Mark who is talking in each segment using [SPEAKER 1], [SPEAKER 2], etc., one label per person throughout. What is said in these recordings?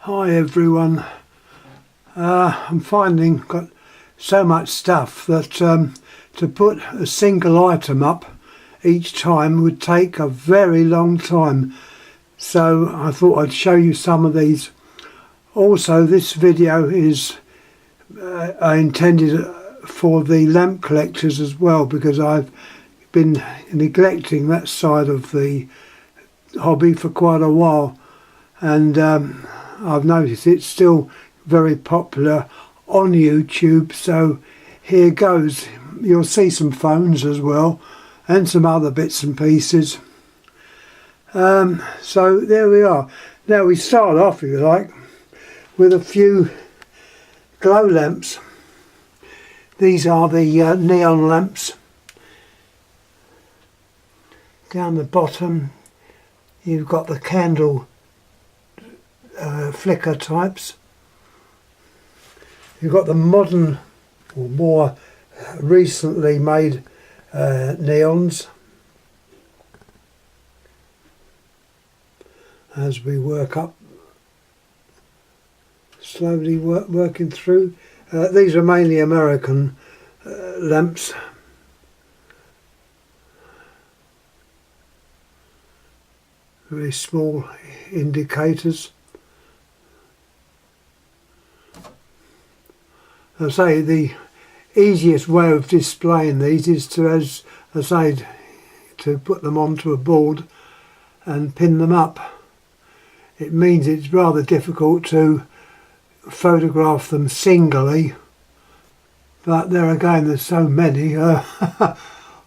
[SPEAKER 1] Hi everyone. I'm finding got so much stuff that to put a single item up each time would take a very long time. So I thought I'd show you some of these. Also, this video is intended for the lamp collectors as well, because I've been neglecting that side of the hobby for quite a while, and I've noticed it's still very popular on YouTube. So here goes. You'll see some phones as well and some other bits and pieces. So there we are. Now we start off, if you like, with a few glow lamps. These are the neon lamps. Down the bottom you've got the candle flicker types. You've got the modern or more recently made neons. As we work up, slowly working through. These are mainly American lamps. Very small indicators. I say the easiest way of displaying these is to, as I say, to put them onto a board and pin them up. It means it's rather difficult to photograph them singly, but there again there's so many I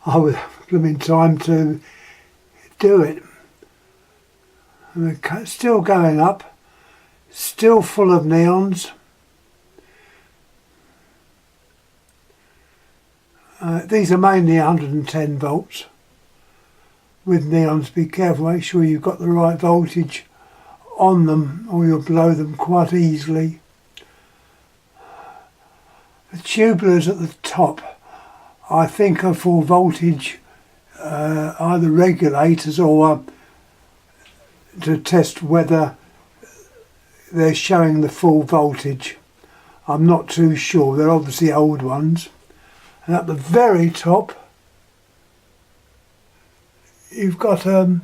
[SPEAKER 1] would have them in time to do it. And we're still going up, still full of neons. These are mainly 110 volts with neons. Be careful, make sure you've got the right voltage on them or you'll blow them quite easily. The tubulars at the top I think are for voltage, either regulators or to test whether they're showing the full voltage. I'm not too sure, they're obviously old ones. And at the very top you've got a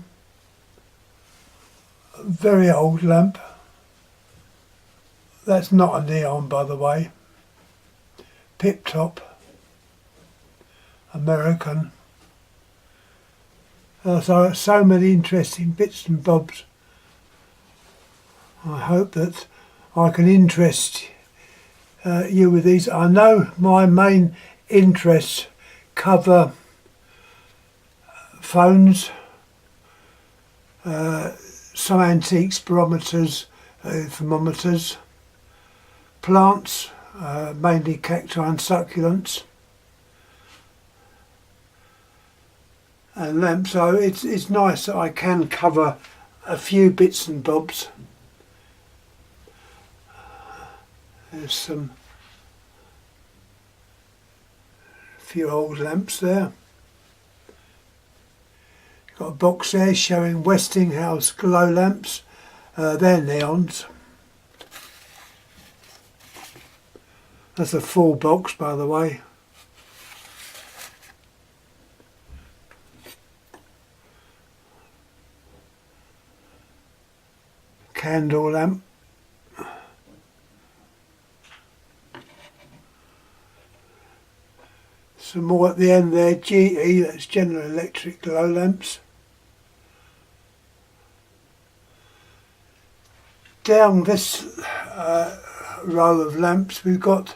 [SPEAKER 1] very old lamp. That's not a neon, by the way. Pip top, American. So many interesting bits and bobs. I hope that I can interest you with these. I know my main interests cover phones, some antique spirometers, thermometers, plants, mainly cacti and succulents, and lamps. So it's nice that I can cover a few bits and bobs. There's some few old lamps there. Got a box there showing Westinghouse glow lamps. They're neons. That's a full box, by the way. Candle lamp. Some more at the end there, GE, that's General Electric glow lamps. Down this row of lamps we've got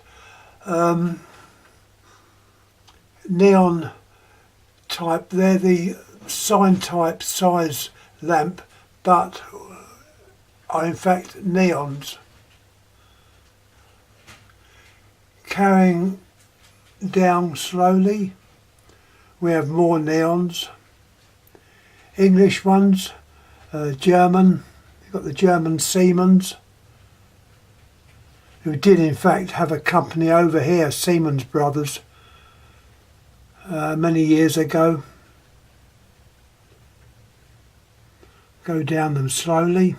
[SPEAKER 1] neon type. They're the sign type size lamp, but are in fact neons. Carrying down slowly we have more neons. English ones, German. You've got the German Siemens, who did in fact have a company over here, Siemens Brothers, many years ago. Go down them slowly.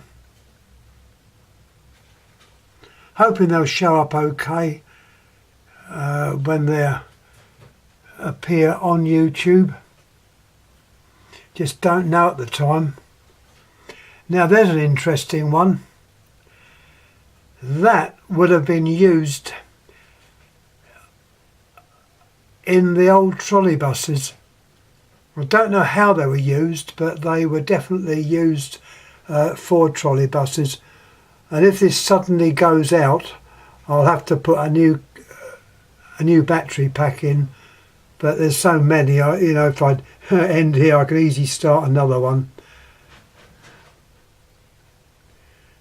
[SPEAKER 1] hoping they'll show up okay when they appear on YouTube. Just don't know at the time. Now there's an interesting one. That would have been used in the old trolley buses. I don't know how they were used, but they were definitely used for trolley buses. And if this suddenly goes out, I'll have to put a new battery pack in. But there's so many, you know, if I end here, I could easily start another one.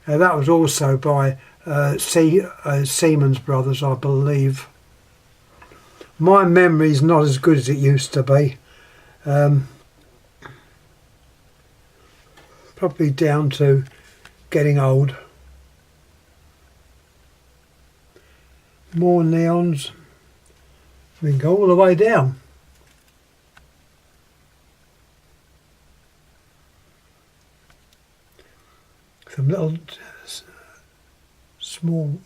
[SPEAKER 1] That was also by Siemens Brothers, I believe. My memory's not as good as it used to be. Probably down to getting old. More neons. We can go all the way down. Some little small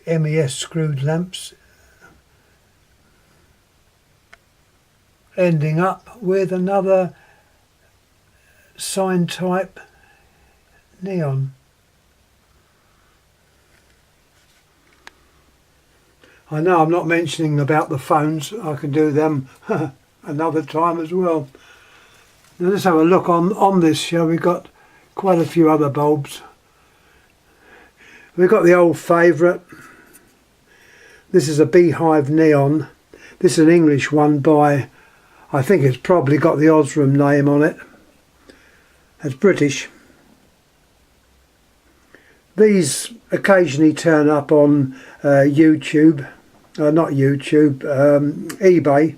[SPEAKER 1] MES screwed lamps, ending up with another sign type neon. I know I'm not mentioning about the phones. I can do them another time as well. Now let's have a look on this show. We've got quite a few other bulbs. We've got the old favourite. This is a beehive neon. This is an English one by, I think it's probably got the Osram name on it. It's British. These occasionally turn up on YouTube, not YouTube, eBay.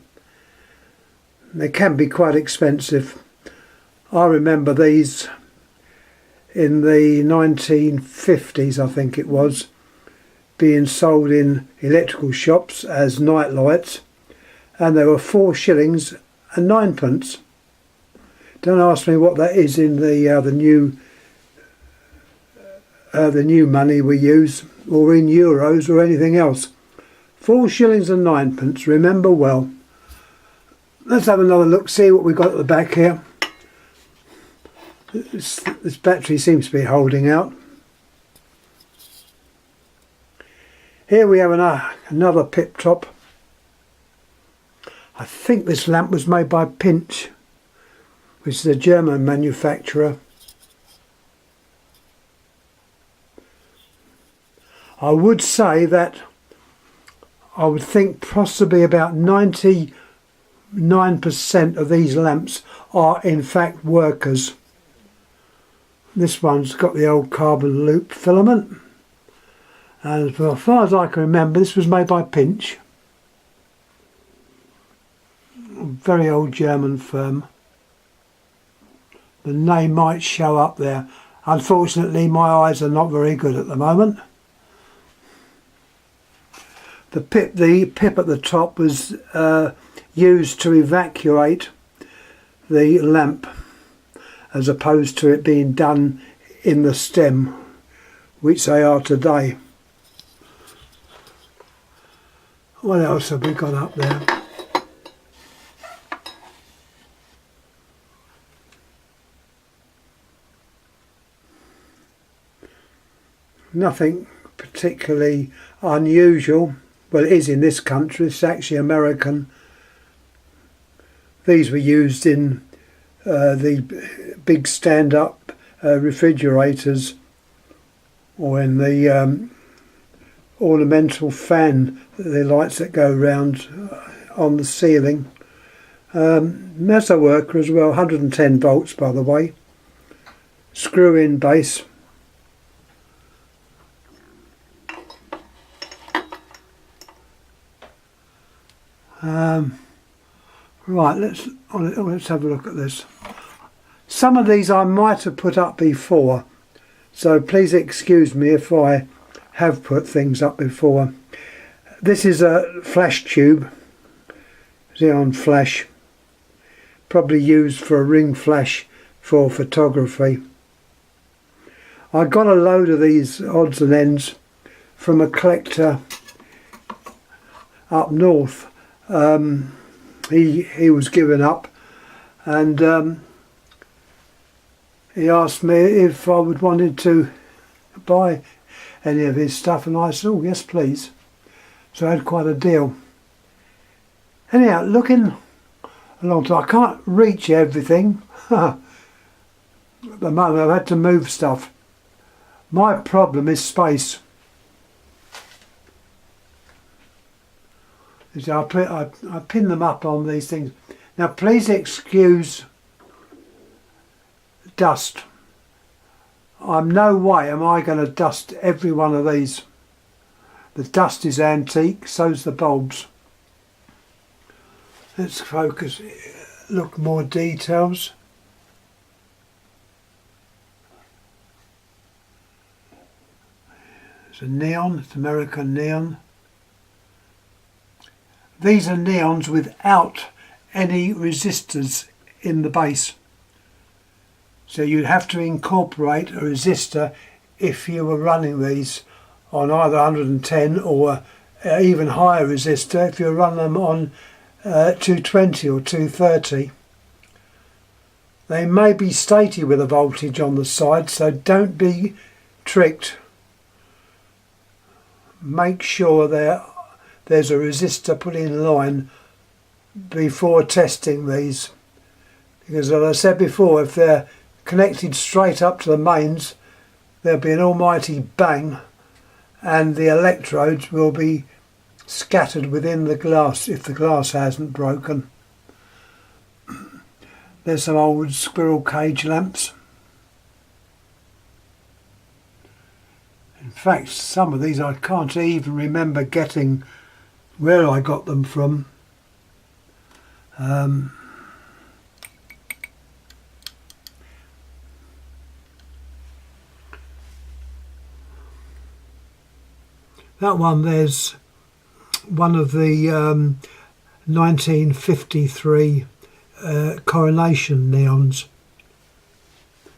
[SPEAKER 1] They can be quite expensive. I remember these in the 1950s, I think it was, being sold in electrical shops as night lights, and they were 4 shillings and 9p. Don't ask me what that is in the new money we use, or in euros or anything else. 4 shillings and 9p, remember well. Let's have another look, see what we've got at the back here. This battery seems to be holding out. Here we have another pip top. I think this lamp was made by Pinch, which is a German manufacturer. I would say that I would think possibly about 99% of these lamps are in fact workers. This one's got the old carbon loop filament, and as far as I can remember, this was made by Pinch, a very old German firm. The name might show up there. Unfortunately, my eyes are not very good at the moment. The pip at the top was used to evacuate the lamp, as opposed to it being done in the stem, which they are today. What else have we got up there? Nothing particularly unusual. Well, it is in this country. It's actually American. These were used in the big stand-up refrigerators, or in the ornamental fan, the lights that go round on the ceiling. Mesa worker as well, 110 volts by the way. Screw-in base. Right, let's have a look at this. Some of these I might have put up before, so please excuse me if I have put things up before. This is a flash tube, xenon flash, probably used for a ring flash for photography. I got a load of these odds and ends from a collector up north. He was giving up, and he asked me if I would wanted to buy any of his stuff, and I said, oh yes please. So I had quite a deal. Anyhow, looking along, I can't reach everything. At the moment I've had to move stuff. My problem is space. You see, I pin them up on these things. Now please excuse dust. I'm no way am I going to dust every one of these. The dust is antique, so's the bulbs. Let's focus, look more details. It's a neon, it's American neon. These are neons without any resistors in the base. So you'd have to incorporate a resistor if you were running these on either 110 or even higher resistor if you run them on 220 or 230. They may be stated with a voltage on the side, so don't be tricked. Make sure there's a resistor put in line before testing these, because as I said before, if they're connected straight up to the mains, there'll be an almighty bang and the electrodes will be scattered within the glass if the glass hasn't broken. There's some old squirrel cage lamps. In fact, some of these I can't even remember getting where I got them from. That one, there's one of the 1953 coronation neons.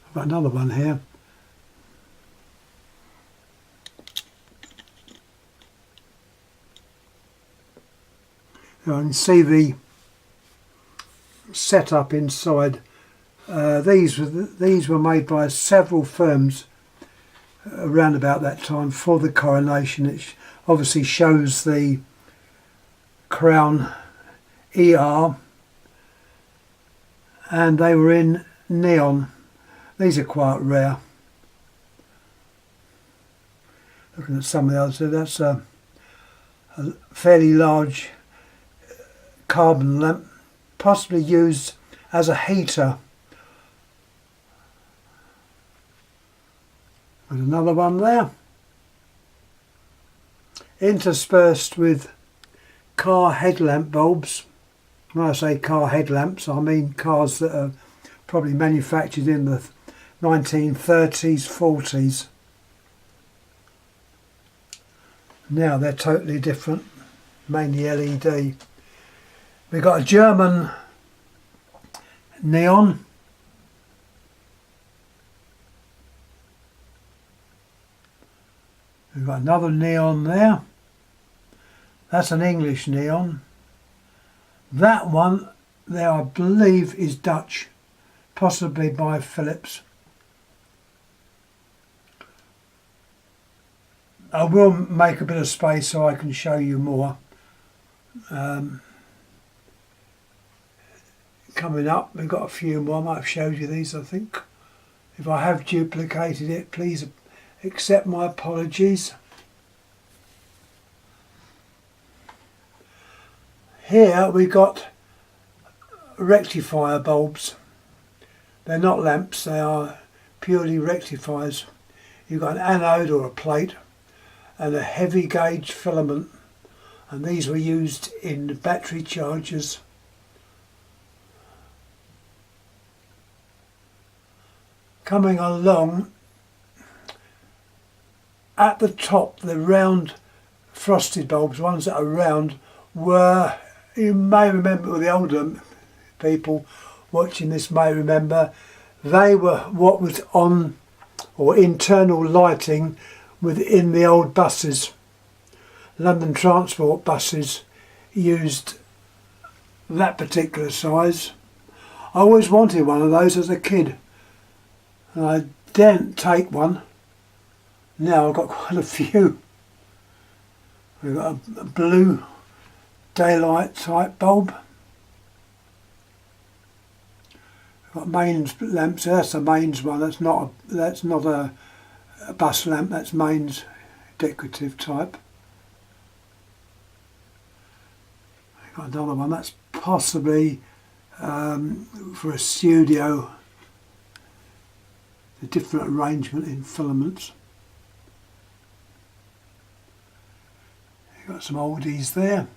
[SPEAKER 1] I've got another one here. You can see the setup inside. These were made by several firms around about that time for the coronation. It obviously shows the crown ER, and they were in neon. These are quite rare. Looking at some of the others, that's a fairly large carbon lamp, possibly used as a heater. There's another one there, interspersed with car headlamp bulbs. When I say car headlamps, I mean cars that are probably manufactured in the 1930s, 40s. Now they're totally different, mainly LED. We've got a German neon. We've got another neon there. That's an English neon. That one there, I believe, is Dutch, possibly by Philips. I will make a bit of space so I can show you more. Coming up, we've got a few more. I might have showed you these, I think. If I have duplicated it, please accept my apologies. Here we got rectifier bulbs. They're not lamps, they are purely rectifiers. You've got an anode or a plate and a heavy gauge filament, and these were used in battery chargers. Coming along at the top, the round frosted bulbs, ones that are round, were, you may remember, the older people watching this may remember, they were what was on or internal lighting within the old buses. London Transport buses used that particular size. I always wanted one of those as a kid, and I didn't take one. Now I've got quite a few. We've got a blue daylight type bulb. We've got mains lamps. That's the mains one. That's not a bus lamp. That's mains decorative type. We've got another one. That's possibly for a studio. The different arrangement in filaments. You've got some oldies there.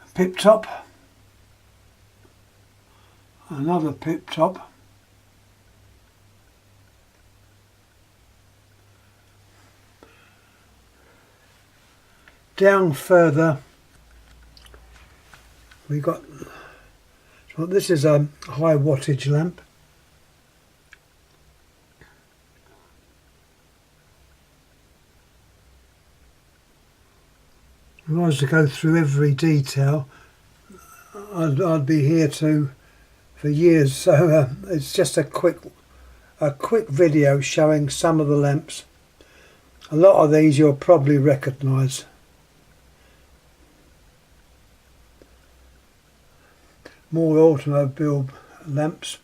[SPEAKER 1] A pip top. Another pip top. Down further we got, well, this is a high wattage lamp. If I was to go through every detail, I'd be here for years. So it's just a quick video showing some of the lamps. A lot of these you'll probably recognise. More automobile lamps.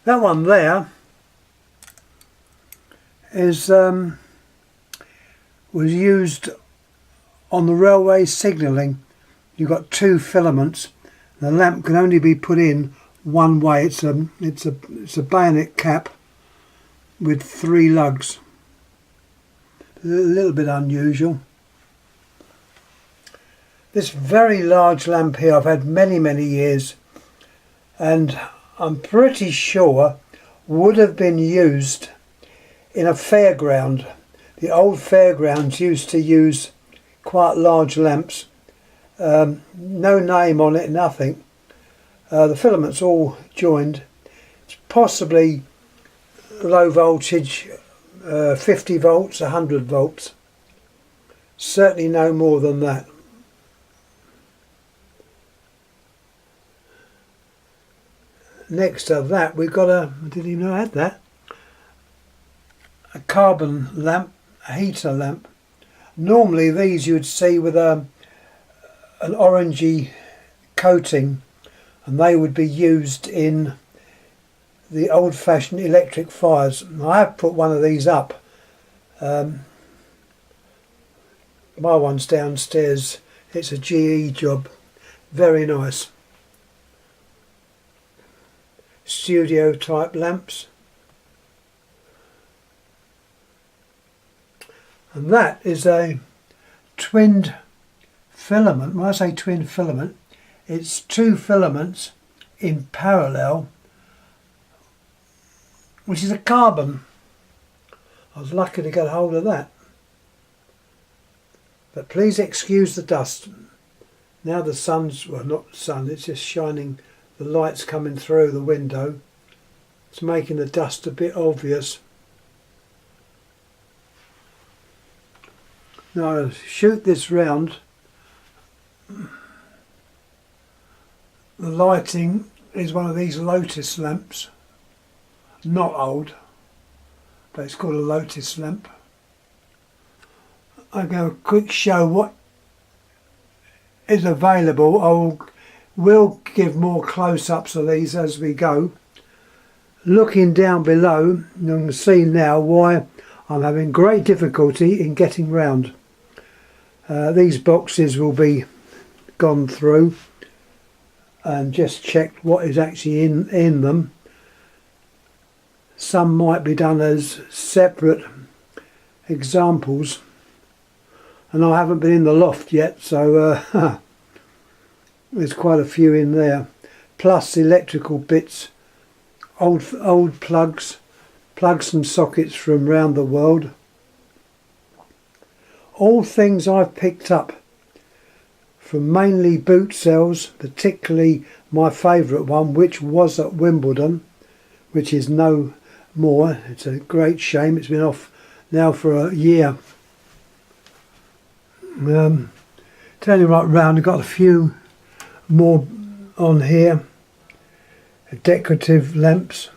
[SPEAKER 1] That one there is was used on the railway signalling. You've got two filaments. The lamp can only be put in one way. It's a bayonet cap with 3 lugs. A little bit unusual. This very large lamp here I've had many years, and I'm pretty sure would have been used in a fairground. The old fairgrounds used to use quite large lamps. No name on it, nothing. The filaments all joined. It's possibly low voltage, 50 volts, 100 volts. Certainly no more than that. Next to that we've got I didn't even know I had that, a carbon lamp, a heater lamp. Normally these you'd see with an orangey coating, and they would be used in the old-fashioned electric fires. I have put one of these up. My one's downstairs. It's a GE job. Very nice. Studio type lamps. And that is a twinned filament. When I say twin filament, it's 2 filaments in parallel, which is a carbon. I was lucky to get hold of that. But please excuse the dust. Now the sun's, well, not the sun, it's just shining, the light's coming through the window. It's making the dust a bit obvious. Now I'll shoot this round. The lighting is one of these Lotus lamps. Not old, but it's called a Lotus lamp. I'll go a quick show what is available. We'll give more close-ups of these as we go. Looking down below, you can see now why I'm having great difficulty in getting round. These boxes will be gone through and just checked what is actually in them. Some might be done as separate examples, and I haven't been in the loft yet, so there's quite a few in there, plus electrical bits, old plugs and sockets from round the world. All things I've picked up from mainly boot sales, particularly my favourite one, which was at Wimbledon, which is no more. It's a great shame. It's been off now for a year. Turning right round, I've got a few more on here. Decorative lamps.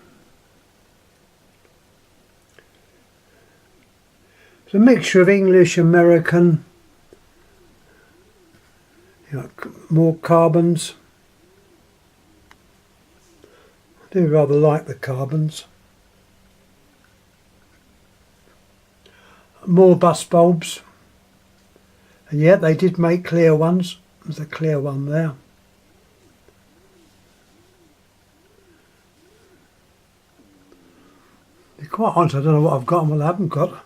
[SPEAKER 1] It's a mixture of English, American. You've got more carbons. I do rather like the carbons. More bus bulbs. And yeah, they did make clear ones. There's a clear one there. To be quite honest, I don't know what I've got and what I haven't got.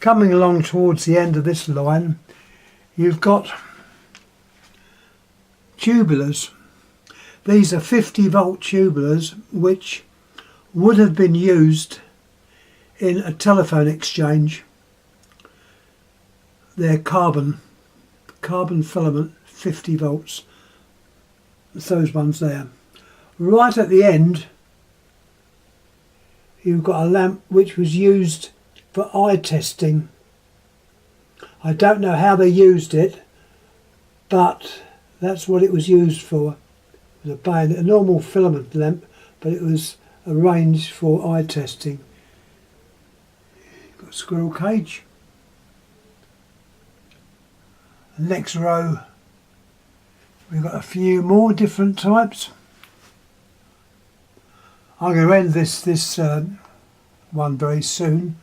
[SPEAKER 1] Coming along towards the end of this line, you've got tubulars. These are 50-volt tubulars which would have been used in a telephone exchange. They're carbon filament, 50 volts. It's those ones there. Right at the end, you've got a lamp which was used for eye testing. I don't know how they used it, but that's what it was used for. It was a normal filament lamp, but it was arranged for eye testing. Got a squirrel cage. The next row, we've got a few more different types. I'm going to end this one very soon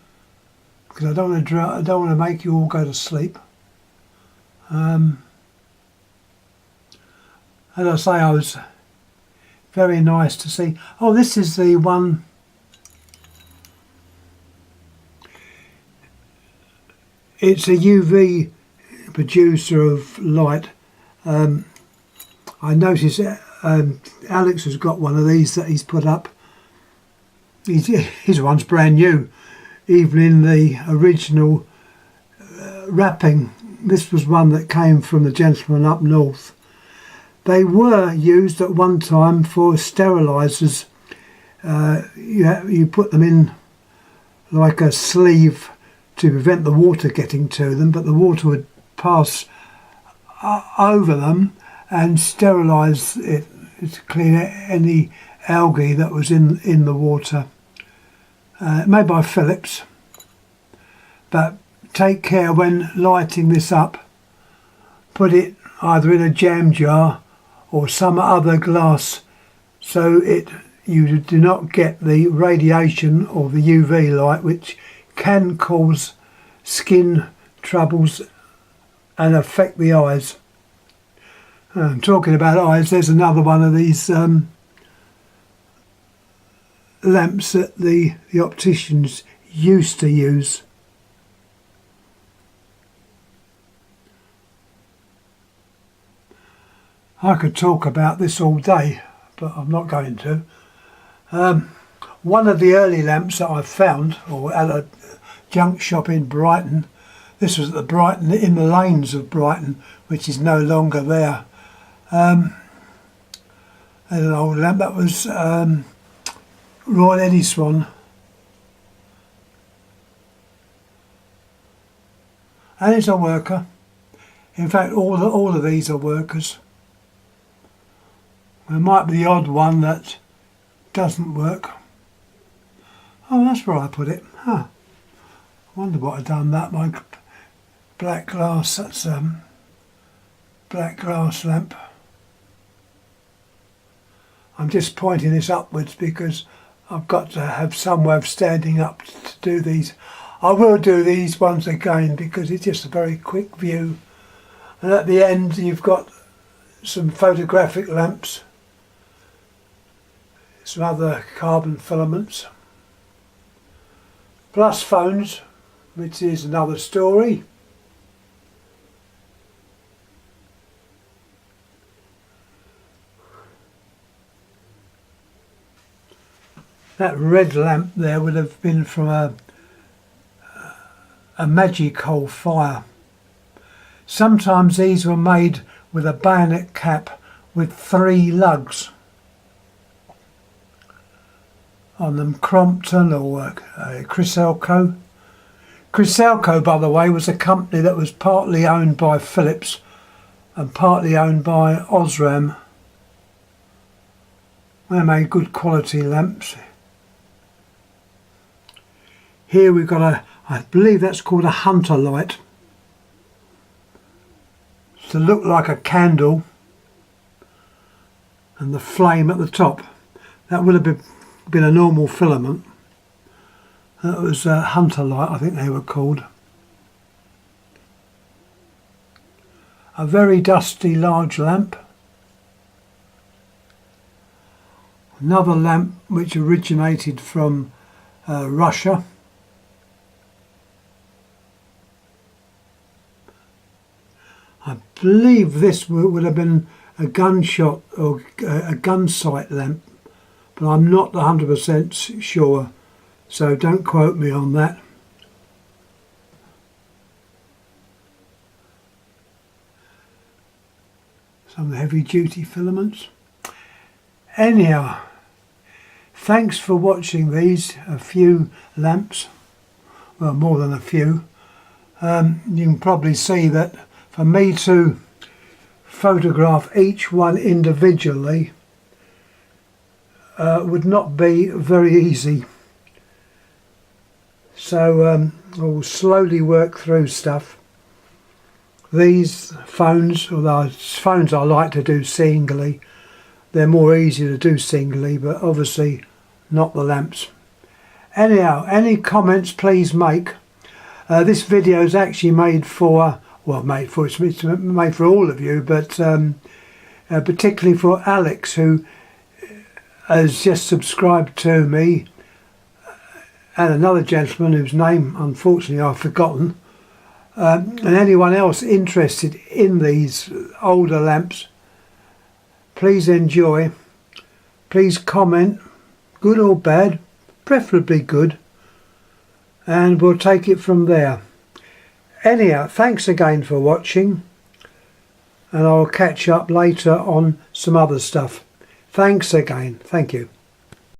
[SPEAKER 1] because I don't want to make you all go to sleep. As I say, I was very nice to see. Oh, this is the one. It's a UV producer of light. I noticed Alex has got one of these that he's put up. His one's brand new, even in the original wrapping. This was one that came from the gentleman up north. They were used at one time for sterilisers. You put them in like a sleeve to prevent the water getting to them, but the water would pass over them and sterilise it to clean any algae that was in the water. Made by Philips, but take care when lighting this up. Put it either in a jam jar or some other glass so you do not get the radiation or the UV light, which can cause skin troubles and affect the eyes. Talking about eyes, there's another one of these lamps that the opticians used to use. I could talk about this all day, but I'm not going to. One of the early lamps that I found, or at a junk shop in Brighton, this was at the Brighton, in the lanes of Brighton, which is no longer there. There's an old lamp that was Royal Eddyswan, and it's a worker. In fact, all of these are workers. There might be the odd one that doesn't work. Oh, that's where I put it. Huh. I wonder what I've done that. My black glass, that's black glass lamp. I'm just pointing this upwards because I've got to have some way of standing up to do these. I will do these ones again because it's just a very quick view. And at the end you've got some photographic lamps, some other carbon filaments, plus phones, which is another story. That red lamp there would have been from a magic coal fire. Sometimes these were made with a bayonet cap with 3 lugs. on them, Crompton or Chrysalco. Chrysalco, by the way, was a company that was partly owned by Philips and partly owned by Osram. They made good quality lamps. Here we've got I believe that's called a hunter light. It's to look like a candle, and the flame at the top. That would have been a normal filament. That was a hunter light, I think they were called. A very dusty large lamp. Another lamp which originated from Russia. I believe this would have been a gunshot or a gun sight lamp, but I'm not 100% sure, so don't quote me on that. Some heavy duty filaments. Anyhow, thanks for watching a few lamps, well, more than a few. You can probably see that for me to photograph each one individually would not be very easy. So I'll slowly work through stuff. These phones, although phones I like to do singly, they're more easy to do singly, but obviously not the lamps. Anyhow, any comments please make. This video is actually made for, well, it's made for all of you, but particularly for Alex, who has just subscribed to me, and another gentleman whose name unfortunately I've forgotten, and anyone else interested in these older lamps. Please enjoy, please comment, good or bad, preferably good, and we'll take it from there. Anyhow, thanks again for watching, and I'll catch up later on some other stuff. Thanks again, thank you.